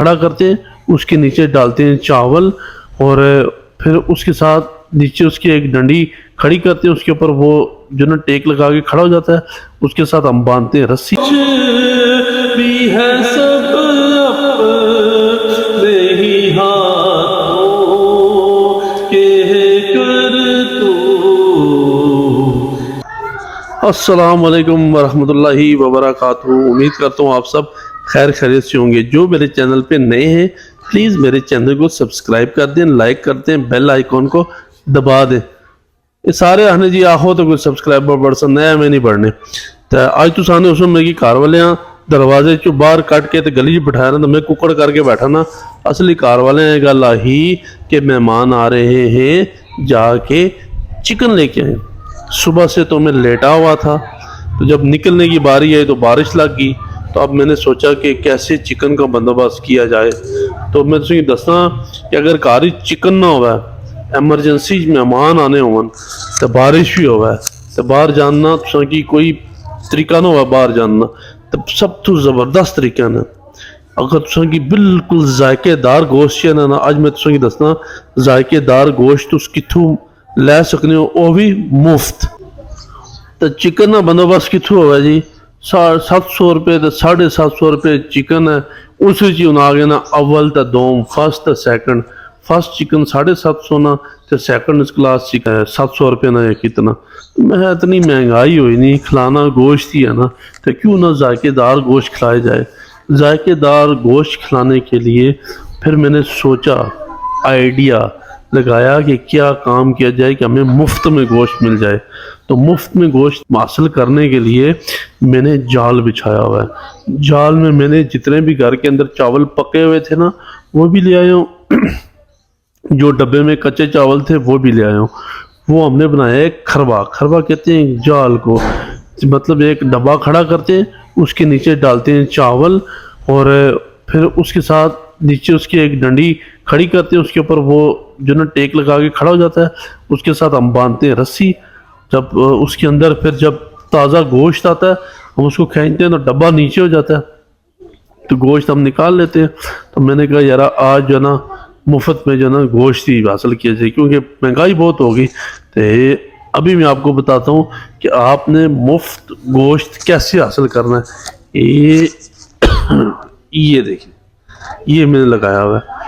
کھڑا کرتے ہیں، اس کے نیچے ڈالتے ہیں چاول، اور پھر اس کے ساتھ نیچے اس کی ایک ڈنڈی کھڑی کرتے ہیں، اس کے اوپر وہ جو نا ٹیک لگا کے کھڑا ہو جاتا ہے، اس کے ساتھ ہم باندھتے ہیں رسی۔ بھی ہے سب اپنے ہی ہاتھوں کے کر تو۔ السلام علیکم ورحمۃ اللہ وبرکاتہ، امید کرتا ہوں آپ سب خیر خیریت سے ہوں گے۔ جو میرے چینل پہ نئے ہیں پلیز میرے چینل کو سبسکرائب کر دیں، لائک کر دیں، بیل آئیکن کو دبا دیں۔ یہ سارے آنے جی آہو تو کوئی سبسکرائبر بڑھسن نیا میں نہیں بڑھنے تو آج تو سانے اس میں میری کار والے ہیں دروازے چو باہر کٹ کے تو گلی چ بٹھایا نا تو میں ککڑ کر کے بیٹھا نا۔ اصلی کار والے ہیں گل آہی کہ مہمان آ رہے ہیں، جا کے چکن لے کے آئیں۔ صبح سے تو میں لیٹا ہوا تھا، تو جب نکلنے کی باری آئی تو بارش لگ گئی، تو اب میں نے سوچا کہ کیسے چکن کا بندوبست کیا جائے۔ تو میں تمہیں دسنا کہ اگر کاری چکن نہ ہوا ہے، ایمرجنسی مہمان آنے ہون تو بارش بھی ہوا ہے تو باہر جاننا تو کی کوئی طریقہ نہ ہوا باہر جاننا، تو سب تو زبردست طریقہ نا اگر تساں کی بالکل ذائقے دار گوشت ہے نا، آج میں تساں کی دسنا ذائقے دار گوشت اس کتھوں لے سکنے ہو، وہ بھی مفت۔ تو چکن نا بندوبست کتھوں ہوا جی، 700 روپے تو 750 روپے چکن ہے، اس وچ ہن آ گیا نا اول تا دوم، فرسٹ تا سیکنڈ۔ فرسٹ چکن 750 نا تے سیکنڈ کلاس چکن ہے 700 روپے نا، یا کتنا۔ میں اتنی مہنگائی ہوئی نہیں، کھلانا گوشت ہی ہے نا، تو کیوں نہ ذائقے دار گوشت کھلائے جائے۔ ذائقے دار گوشت کھلانے کے لیے پھر میں نے سوچا، آئیڈیا لگایا کہ کیا کام کیا جائے کہ ہمیں مفت میں گوشت مل جائے۔ تو مفت میں گوشت حاصل کرنے کے لیے میں نے جال بچھایا ہوا ہے۔ جال میں میں نے جتنے بھی گھر کے اندر چاول پکے ہوئے تھے نا وہ بھی لے آیا ہوں، جو ڈبے میں کچے چاول تھے وہ بھی لے آیا ہوں۔ وہ ہم نے بنایا ایک کھروا، کھروا کہتے ہیں جال کو، مطلب ایک ڈبہ کھڑا کرتے ہیں، اس کے نیچے ڈالتے ہیں چاول، اور پھر اس کے ساتھ نیچے اس کی ایک ڈنڈی کھڑی کرتے ہیں، اس کے اوپر وہ جو نا ٹیک لگا کے کھڑا ہو جاتا ہے، اس کے ساتھ ہم باندھتے ہیں رسی۔ جب اس کے اندر پھر جب تازہ گوشت آتا ہے ہم اس کو کھینچتے ہیں تو ڈبہ نیچے ہو جاتا ہے، تو گوشت ہم نکال لیتے ہیں۔ تو میں نے کہا یار آج جو نا مفت میں جو نا گوشت ہی حاصل کیا جائے، کیونکہ مہنگائی بہت ہوگی۔ تو ابھی میں آپ کو بتاتا ہوں کہ آپ نے مفت گوشت کیسے حاصل کرنا ہے۔ یہ دیکھیں، یہ میں نے لگایا ہوا ہے۔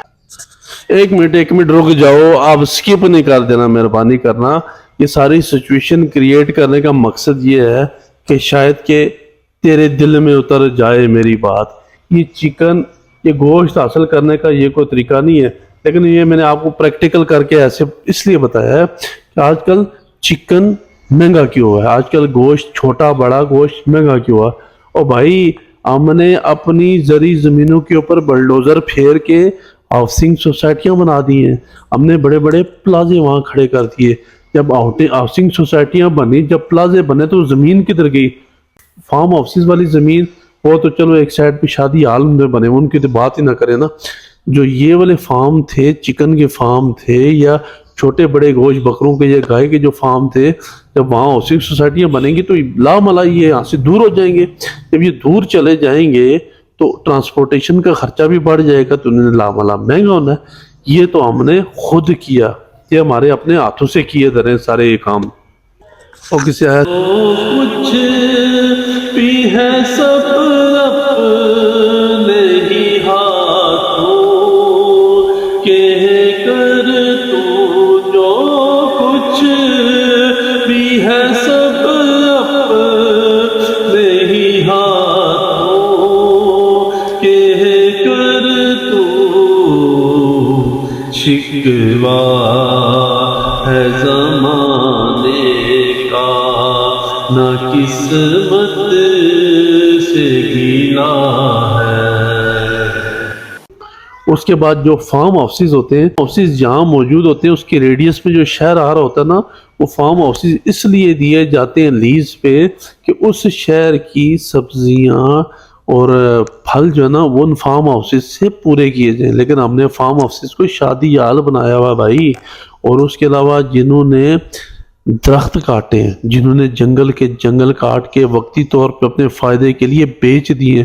ایک منٹ رک جاؤ، آپ سکپ نہیں کر دینا، مہربانی کرنا۔ یہ ساری سچویشن کریٹ کرنے کا مقصد یہ ہے کہ شاید کہ تیرے دل میں اتر جائے میری بات۔ یہ چکن، یہ گوشت حاصل کرنے کا یہ کوئی طریقہ نہیں ہے، لیکن یہ میں نے آپ کو پریکٹیکل کر کے ایسے اس لیے بتایا ہے کہ آج کل چکن مہنگا کیوں ہوا ہے، آج کل گوشت چھوٹا بڑا گوشت مہنگا کیوں ہوا۔ اور بھائی ہم نے اپنی زرعی زمینوں کے اوپر بلڈوزر پھیر کے ہاؤسنگ سوسائٹیاں بنا دی ہیں، ہم نے بڑے بڑے پلازے وہاں کھڑے کر دیے۔ جب ہاؤسنگ سوسائٹیاں بنی، جب پلازے بنے تو زمین کدھر گئی؟ فارم ہاؤسز والی زمین وہ تو چلو ایک سائڈ پہ شادی حال میں بنے، ان کی تو بات ہی نہ کرے نا۔ جو یہ والے فارم تھے، چکن کے فارم تھے، یا چھوٹے بڑے گوشت بکروں کے یا گائے کے جو فارم تھے، جب وہاں ہاؤسنگ سوسائٹیاں بنیں گی تو لا ملا یہ یہاں سے دور ہو جائیں گے۔ جب یہ دور چلے جائیں گے تو ٹرانسپورٹیشن کا خرچہ بھی بڑھ جائے گا، تو انہیں لا ملا مہنگا ہونا ہے۔ یہ تو ہم نے خود کیا، یہ ہمارے اپنے ہاتھوں سے کیے دریں سارے یہ کام۔ اور کسی آیت کچھ بھی ہے سب اپنے ہی ہاتھوں کے کر تو، جو کچھ بھی ہے سب اپنے ہی ہاتھوں کے کر تو، شکوہ ہے زمانے کا نہ قسمت سے گیلا ہے۔ اس کے بعد جو فارم ہاؤسز ہوتے ہیں، ہاؤسز جہاں موجود ہوتے ہیں اس کے ریڈیس میں جو شہر آ رہا ہوتا ہے نا، وہ فارم ہاؤسز اس لیے دیے جاتے ہیں لیز پہ کہ اس شہر کی سبزیاں اور پھل جو ہے نا وہ ان فارم ہاؤسز سے پورے کیے جائیں۔ لیکن ہم نے فارم ہاؤسز کو شادی حال بنایا ہوا بھائی، اور اس کے علاوہ جنہوں نے درخت کاٹے ہیں، جنہوں نے جنگل کاٹ کے وقتی طور پہ اپنے فائدے کے لیے بیچ دیے،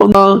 15